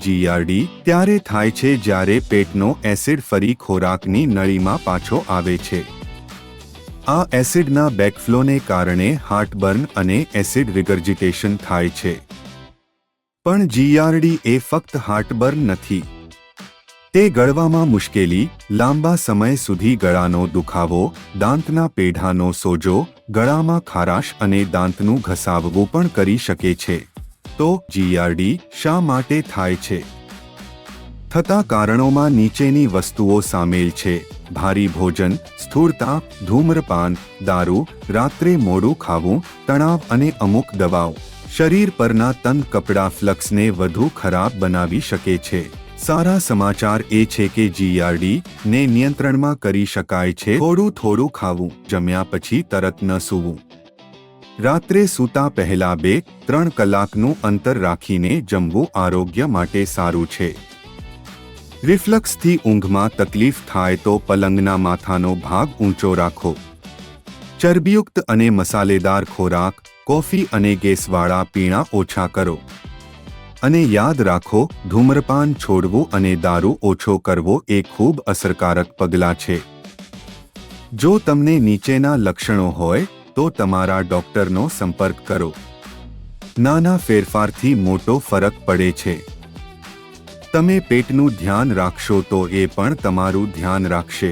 GRD ત્યારે થાય છે જ્યારે પેટનો એસિડ ફરી ખોરાકની નળીમાં પાછો આવે છે. આ એસિડના બેકફ્લોને કારણે હાર્ટબર્ન અને એસિડ રિગર્જિટેશન થાય છે. પણ જીઆરડી એ ફક્ત હાર્ટબર્ન નથી. તે ગળવામાં મુશ્કેલી, લાંબા સમય સુધી ગળાનો દુખાવો, દાંતના પેઢાનો સોજો, ગળામાં ખારાશ અને દાંતનું ઘસાવવું પણ કરી શકે છે. તો જીઆરડી શા માટે થાય છે? થતા કારણોમાં નીચેની વસ્તુઓ સામેલ છે: ભારી ભોજન, સ્થૂળતા, ધૂમ્રપાન, દારૂ, રાત્રે મોડું ખાવું, તણાવ અને અમુક દવાઓ. શરીર પરના તન કપડા ફ્લક્સને વધુ ખરાબ બનાવી શકે છે. સારા સમાચાર એ છે કે જીઆરડી ને નિયંત્રણમાં કરી શકાય છે. થોડું થોડું ખાવું, જમ્યા પછી તરત ન સૂવું, રાત્રે સૂતા પહેલા 2-3 કલાકનું અંતર રાખીને જમવું આરોગ્ય માટે સારું છે. રિફ્લક્સથી ઊંઘમાં તકલીફ થાય તો પલંગના માથાનો ભાગ ઊંચો રાખો. ચરબીયુક્ત અને મસાલેદાર ખોરાક, કોફી અને ગેસવાળા પીણા ઓછા કરો. અને યાદ રાખો, ધૂમ્રપાન છોડવું અને દારૂ ઓછો કરવો એ ખૂબ અસરકારક પગલાં છે. જો તમને નીચેના લક્ષણો હોય તો તમારા ડોક્ટરનો સંપર્ક કરો. નાના ફેરફારથી મોટો ફરક પડે છે. તમે પેટનું ધ્યાન રાખશો તો એ પણ તમારું ધ્યાન રાખશે.